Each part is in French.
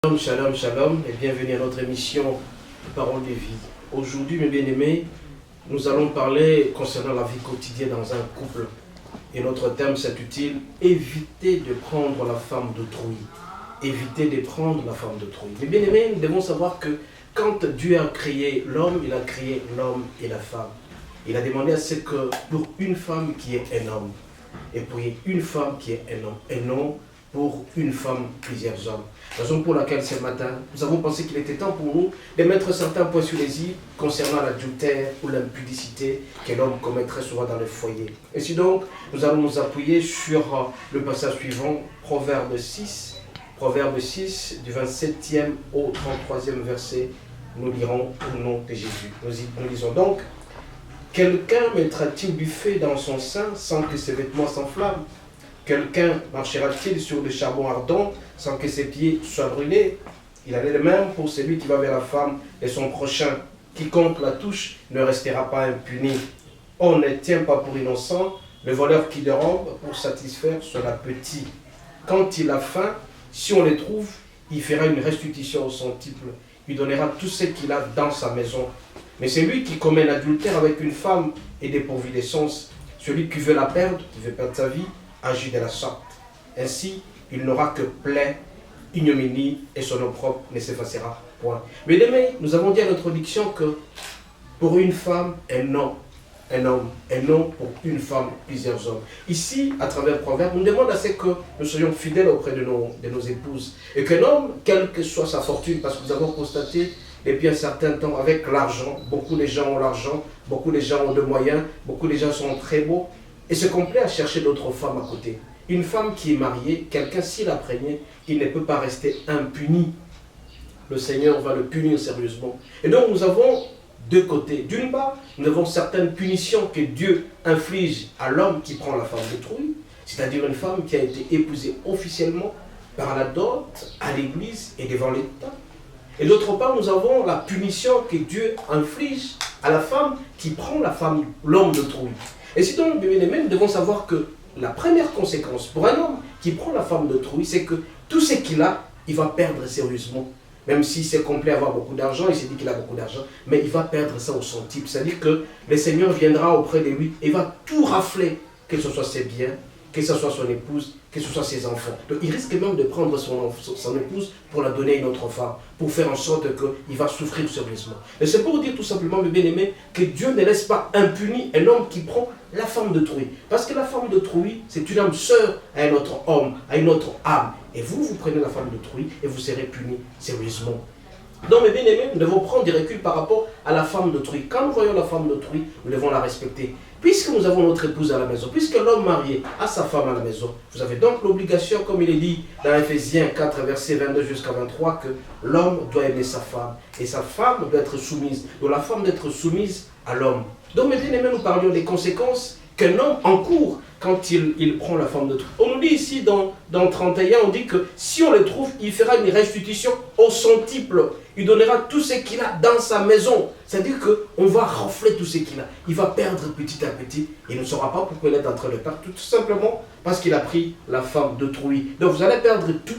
Shalom, shalom, shalom, et bienvenue à notre émission Parole de vie. Aujourd'hui, mes bien-aimés, nous allons parler concernant la vie quotidienne dans un couple. Et notre thème s'intitule « Éviter de prendre la femme d'autrui ». Éviter de prendre la femme d'autrui. Mes bien-aimés, nous devons savoir que quand Dieu a créé l'homme, il a créé l'homme et la femme. Il a demandé à ce que pour une femme qui est un homme, et pour une femme qui est un homme, et non pour une femme, plusieurs hommes. Raison pour laquelle ce matin, nous avons pensé qu'il était temps pour nous de mettre certains points sur les i concernant l'adultère ou l'impudicité que l'homme commet très souvent dans le foyer. Ainsi donc, nous allons nous appuyer sur le passage suivant, Proverbe 6, du 27e au 33e verset. Nous lirons au nom de Jésus. Nous lisons donc, « Quelqu'un mettra-t-il du feu dans son sein sans que ses vêtements s'enflamment ? Quelqu'un marchera-t-il sur le charbon ardent sans que ses pieds soient brûlés? Il en est de même pour celui qui va vers la femme de son prochain. Quiconque la touche ne restera pas impuni. On ne tient pas pour innocent le voleur qui dérobe pour satisfaire son appétit. Quand il a faim, si on le trouve, il fera une restitution au centuple. Il donnera tout ce qu'il a dans sa maison. Mais celui qui commet l'adultère avec une femme est dépourvu de sens. Celui qui veut la perdre, qui veut perdre sa vie, agit de la sorte. Ainsi, il n'aura que plaie, ignominie, et son opprobre ne s'effacera point. Mais demain, nous avons dit à notre diction que pour une femme, un homme, un homme pour une femme, plusieurs hommes. Ici, à travers le proverbe, on demande à ce que nous soyons fidèles auprès de nos épouses. Et qu'un homme, quelle que soit sa fortune, parce que nous avons constaté depuis un certain temps avec l'argent, beaucoup de gens ont l'argent, beaucoup de gens ont de moyens, beaucoup de gens sont très beaux, et se complaît à chercher d'autres femmes à côté. Une femme qui est mariée, quelqu'un s'il a prégné, il ne peut pas rester impuni. Le Seigneur va le punir sérieusement. Et donc nous avons deux côtés. D'une part, nous avons certaines punitions que Dieu inflige à l'homme qui prend la femme d'autrui, c'est-à-dire une femme qui a été épousée officiellement par la dot, à l'église et devant l'État. Et d'autre part, nous avons la punition que Dieu inflige à la femme qui prend l'homme d'autrui. Et si donc, bien aimés, nous devons savoir que la première conséquence pour un homme qui prend la femme d'autrui, c'est que tout ce qu'il a, il va perdre sérieusement. Même s'il s'est complet à avoir beaucoup d'argent, il s'est dit qu'il a beaucoup d'argent, mais il va perdre ça au centuple. C'est-à-dire que le Seigneur viendra auprès de lui et va tout rafler, que ce soit ses biens, que ce soit son épouse, que ce soit ses enfants. Donc il risque même de prendre son épouse pour la donner à une autre femme, pour faire en sorte qu'il va souffrir sérieusement. Et c'est pour dire tout simplement, mes bien-aimés, que Dieu ne laisse pas impuni un homme qui prend la femme d'autrui. Parce que la femme d'autrui, c'est une âme sœur à un autre homme, à une autre âme. Et vous prenez la femme d'autrui et vous serez puni sérieusement. Donc, mes bien-aimés, nous devons prendre du recul par rapport à la femme d'autrui. Quand nous voyons la femme d'autrui, nous devons la respecter. Puisque nous avons notre épouse à la maison, puisque l'homme marié a sa femme à la maison, vous avez donc l'obligation, comme il est dit dans Ephésiens 4, versets 22 jusqu'à 23, que l'homme doit aimer sa femme. Et sa femme doit être soumise. Donc la femme doit être soumise à l'homme. Donc, mes bien-aimés, nous parlions des conséquences qu'un homme encourt quand il prend la femme d'autrui. On nous dit ici dans 31, on dit que si on le trouve, il fera une restitution au centuple. Il donnera tout ce qu'il a dans sa maison. C'est-à-dire qu'on va rafler tout ce qu'il a. Il va perdre petit à petit. Il ne saura pas pourquoi il est en train de perdre. Tout simplement parce qu'il a pris la femme d'autrui. Donc vous allez perdre tout,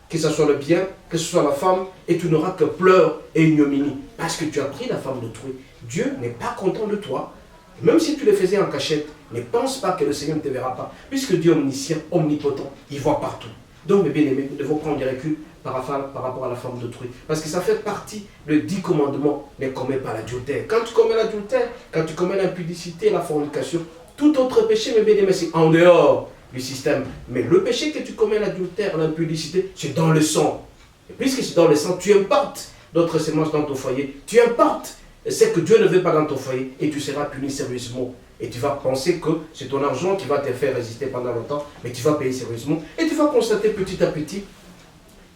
que ce soit le bien, que ce soit la femme, et tu n'auras que pleurs et ignominie. Parce que tu as pris la femme d'autrui. Dieu n'est pas content de toi. Même si tu le faisais en cachette, ne pense pas que le Seigneur ne te verra pas. Puisque Dieu est omniscient, omnipotent, il voit partout. Donc mes bien-aimés, nous devons prendre du recul par rapport à la femme d'autrui. Parce que ça fait partie des 10 commandements, ne commets pas l'adultère. Quand tu commets l'adultère, quand tu commets l'impudicité, la fornication, tout autre péché, mes bien-aimés, c'est en dehors du système. Mais le péché que tu commets, l'adultère, l'impudicité, c'est dans le sang. Et puisque c'est dans le sang, tu importes d'autres semences dans ton foyer. Tu importes ce que Dieu ne veut pas dans ton foyer et tu seras puni sérieusement. Et tu vas penser que c'est ton argent qui va te faire résister pendant longtemps, mais tu vas payer sérieusement. Et tu vas constater petit à petit,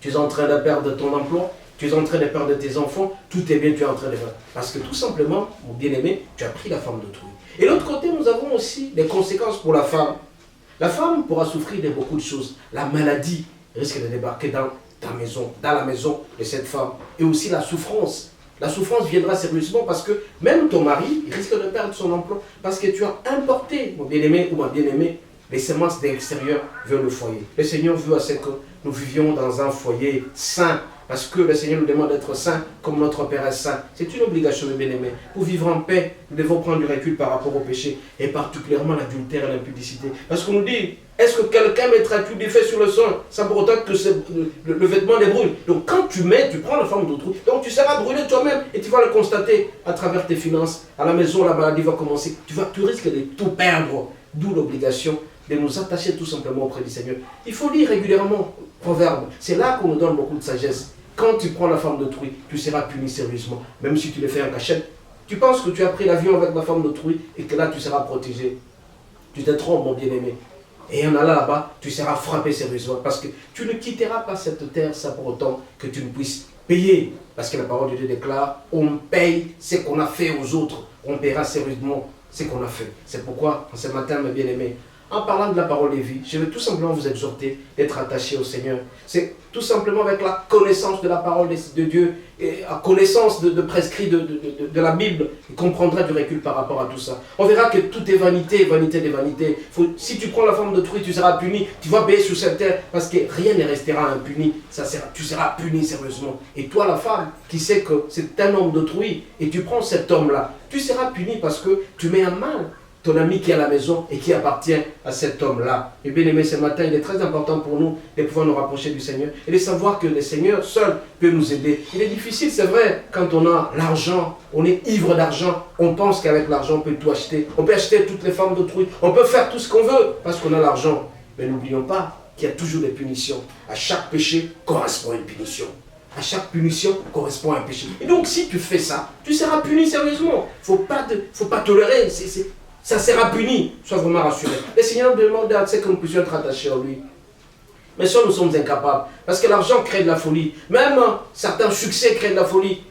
tu es en train de perdre ton emploi, tu es en train de perdre tes enfants, tout est bien, tu es en train de faire. Parce que tout simplement, mon bien-aimé, tu as pris la femme d'autrui. Et de l'autre côté, nous avons aussi des conséquences pour la femme. La femme pourra souffrir de beaucoup de choses. La maladie risque de débarquer dans ta maison, dans la maison de cette femme. Et aussi la souffrance. La souffrance viendra sérieusement parce que même ton mari risque de perdre son emploi parce que tu as importé, mon bien-aimé ou ma bien-aimée, les semences de l'extérieur vers le foyer. Le Seigneur veut à ce que nous vivions dans un foyer sain, Parce que le Seigneur nous demande d'être saints comme notre Père est saint. C'est une obligation, mes bien-aimés. Pour vivre en paix, nous devons prendre du recul par rapport au péché, et particulièrement l'adultère et l'impudicité. Parce qu'on nous dit, est-ce que quelqu'un mettra du fait sur le sol sans pour autant que le vêtement les brûle? Donc quand tu mets, tu prends la forme d'autrui, donc tu seras brûlé toi-même et tu vas le constater à travers tes finances. À la maison, la maladie va commencer. Tu risques de tout perdre. D'où l'obligation de nous attacher tout simplement auprès du Seigneur. Il faut lire régulièrement Proverbes. C'est là qu'on nous donne beaucoup de sagesse. Quand tu prends la forme d'autrui, tu seras puni sérieusement. Même si tu le fais en cachette. Tu penses que tu as pris l'avion avec la forme d'autrui et que là tu seras protégé. Tu te trompes, mon bien-aimé. Et en allant là-bas, tu seras frappé sérieusement. Parce que tu ne quitteras pas cette terre sans pour autant que tu ne puisses payer. Parce que la parole de Dieu déclare, on paye ce qu'on a fait aux autres. On paiera sérieusement ce qu'on a fait. C'est pourquoi, ce matin, mes bien-aimés, en parlant de la parole de vie, je veux tout simplement vous exhorter d'être attachés au Seigneur. C'est tout simplement avec la connaissance de la parole de Dieu, et la connaissance de prescrits de la Bible, et qu'on prendra du recul par rapport à tout ça. On verra que tout est vanité, vanité des vanités. Si tu prends la forme d'autrui, tu seras puni. Tu vas payer sur cette terre parce que rien ne restera impuni. Tu seras puni sérieusement. Et toi, la femme, qui sait que c'est un homme d'autrui, et tu prends cet homme-là, tu seras puni parce que tu mets à mal ton ami qui est à la maison et qui appartient à cet homme-là. Et bien aimé, ce matin, il est très important pour nous de pouvoir nous rapprocher du Seigneur et de savoir que le Seigneur seul peut nous aider. Il est difficile, c'est vrai, quand on a l'argent, on est ivre d'argent, on pense qu'avec l'argent, on peut tout acheter. On peut acheter toutes les femmes d'autrui, on peut faire tout ce qu'on veut parce qu'on a l'argent. Mais n'oublions pas qu'il y a toujours des punitions. À chaque péché correspond une punition. À chaque punition correspond un péché. Et donc, si tu fais ça, tu seras puni sérieusement. Il ne faut pas tolérer. Ça sera puni. Sois vraiment rassuré. Le Seigneur nous demande à ce que nous puissions être attachés à lui. Mais ça, nous sommes incapables. Parce que l'argent crée de la folie. Même certains succès créent de la folie.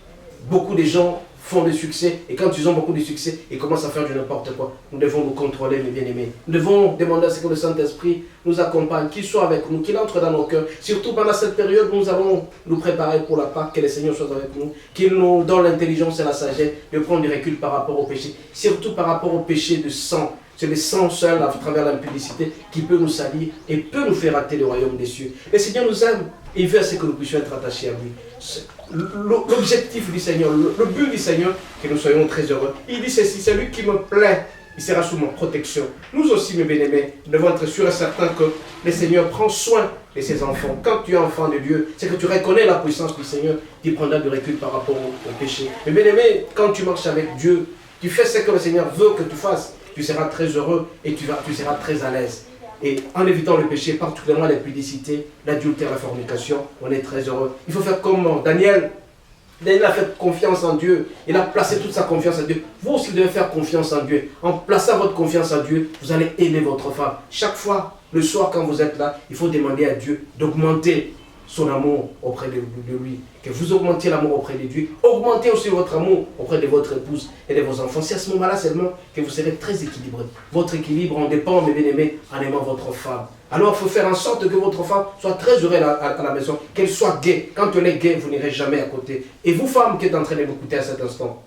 Beaucoup de gens font des succès. Et quand ils ont beaucoup de succès, ils commencent à faire du n'importe quoi. Nous devons nous contrôler, mes bien-aimés. Nous devons demander à ce que le Saint-Esprit nous accompagne, qu'il soit avec nous, qu'il entre dans nos cœurs. Surtout pendant cette période, nous allons nous préparer pour la Pâque, que le Seigneur soit avec nous, qu'il nous donne l'intelligence et la sagesse de prendre du recul par rapport au péché. Surtout par rapport au péché de sang. C'est le sang seul, à travers l'impudicité, qui peut nous salir et peut nous faire rater le royaume des cieux. Le Seigneur nous aime et il veut à ce que nous puissions être attachés à lui. L'objectif du Seigneur, le but du Seigneur, que nous soyons très heureux. Il dit ceci, c'est lui qui me plaît, il sera sous ma protection. Nous aussi, mes bien-aimés, nous devons être sûrs et certains que le Seigneur prend soin de ses enfants. Quand tu es enfant de Dieu, c'est que tu reconnais la puissance du Seigneur qui prendra du recul par rapport au péché. Mes bien-aimés, quand tu marches avec Dieu, tu fais ce que le Seigneur veut que tu fasses. Tu seras très heureux et tu seras très à l'aise. Et en évitant le péché, particulièrement l'impudicité, l'adultère, la fornication, on est très heureux. Il faut faire comme Daniel. Daniel a fait confiance en Dieu. Il a placé toute sa confiance en Dieu. Vous aussi devez faire confiance en Dieu. En plaçant votre confiance en Dieu, vous allez aimer votre femme. Chaque fois, le soir quand vous êtes là, il faut demander à Dieu d'augmenter son amour auprès de lui. Que vous augmentiez l'amour auprès de Dieu. Augmentez aussi votre amour auprès de votre épouse et de vos enfants. C'est à ce moment-là seulement que vous serez très équilibré. Votre équilibre en dépend, mes bien-aimés, en aimant votre femme. Alors il faut faire en sorte que votre femme soit très heureuse à la maison, qu'elle soit gaie. Quand elle est gaie, vous n'irez jamais à côté. Et vous, femmes qui êtes en train de m'écouter à cet instant,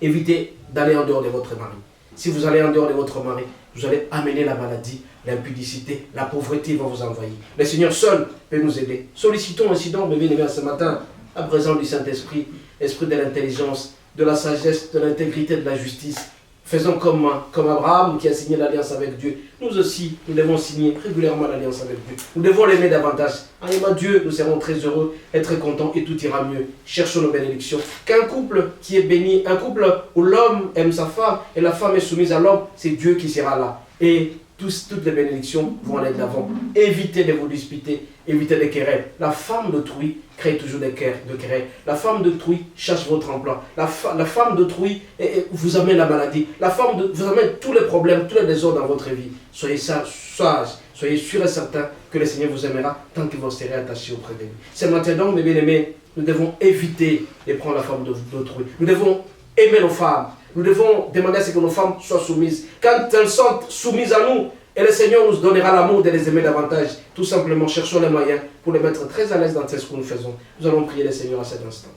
évitez d'aller en dehors de votre mari. Si vous allez en dehors de votre mari, vous allez amener la maladie, l'impudicité, la pauvreté va vous envahir. Le Seigneur seul peut nous aider. Sollicitons ainsi donc, mes bien-aimés, ce matin, la présence du Saint-Esprit, l'esprit de l'intelligence, de la sagesse, de l'intégrité, de la justice. Faisons comme Abraham qui a signé l'alliance avec Dieu. Nous aussi, nous devons signer régulièrement l'alliance avec Dieu. Nous devons l'aimer davantage. En aimant Dieu, nous serons très heureux et très contents et tout ira mieux. Cherchons nos bénédictions. Qu'un couple qui est béni, un couple où l'homme aime sa femme et la femme est soumise à l'homme, c'est Dieu qui sera là. Et toutes les bénédictions vont aller de l'avant. Évitez de vous disputer, évitez les querelles. La femme d'autrui crée toujours des querelles. La femme d'autrui cherche votre emploi. La femme d'autrui vous amène la maladie. La femme vous amène tous les problèmes, tous les désordres dans votre vie. Soyez sages, soyez sûrs et certains que le Seigneur vous aimera tant que vous serez attachés auprès de lui. C'est maintenant, mes bien-aimés, nous devons éviter de prendre la femme d'autrui. Nous devons aimer nos femmes. Nous devons demander à ce que nos femmes soient soumises. Quand elles sont soumises à nous, et le Seigneur nous donnera l'amour de les aimer davantage. Tout simplement, cherchons les moyens pour les mettre très à l'aise dans ce que nous faisons. Nous allons prier le Seigneur à cet instant.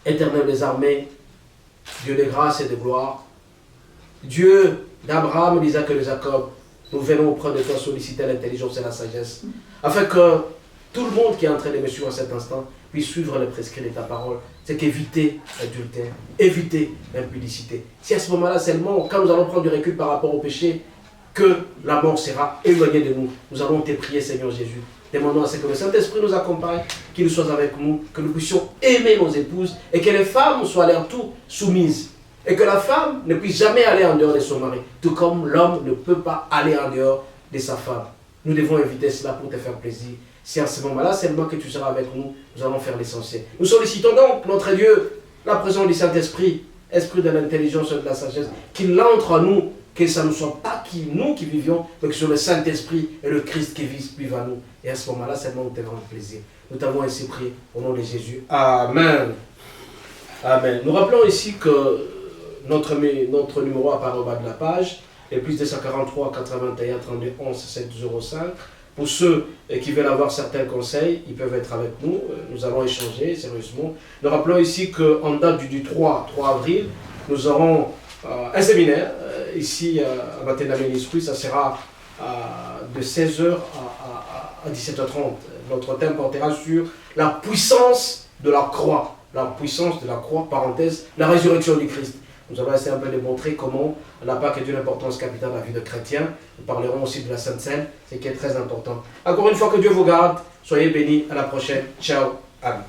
Éternel des armées, Dieu de grâce et de gloire, Dieu d'Abraham, d'Isaac et de Jacob, nous venons auprès de toi solliciter l'intelligence et la sagesse, afin que tout le monde qui est en train de me suivre à cet instant puisse suivre les prescrits de ta parole. C'est qu'éviter l'adultère, éviter l'impudicité. Si à ce moment-là seulement, quand nous allons prendre du recul par rapport au péché, que la mort sera éloignée de nous. Nous allons te prier, Seigneur Jésus. Demandons à ce que le Saint-Esprit nous accompagne, qu'il soit avec nous, que nous puissions aimer nos épouses et que les femmes soient à leur tour soumises. Et que la femme ne puisse jamais aller en dehors de son mari, tout comme l'homme ne peut pas aller en dehors de sa femme. Nous devons éviter cela pour te faire plaisir. Si à ce moment-là, seulement que tu seras avec nous, nous allons faire l'essentiel. Nous sollicitons donc, notre Dieu, la présence du Saint-Esprit, Esprit de l'intelligence et de la sagesse, qu'il entre en nous, que ça ne soit pas nous qui vivions, mais que ce soit le Saint-Esprit et le Christ qui vivent à nous. Et à ce moment-là, seulement nous te rendons plaisir. Nous t'avons ainsi prié au nom de Jésus. Amen. Amen. Nous rappelons ici que notre numéro apparaît au bas de la page, et plus 243 81 32 11 705. Pour ceux qui veulent avoir certains conseils, ils peuvent être avec nous. Nous allons échanger sérieusement. Nous rappelons ici qu'en date du 3 avril, nous aurons un séminaire ici à Maténa-Ministrie. Ça sera de 16h à 17h30. Notre thème portera sur la puissance de la croix. La puissance de la croix, parenthèse, la résurrection du Christ. Nous allons essayer un peu de montrer comment la Pâque est d'une importance capitale dans la vie de chrétien. Nous parlerons aussi de la Sainte Seine, ce qui est très important. Encore une fois, que Dieu vous garde. Soyez bénis. À la prochaine. Ciao. Amen.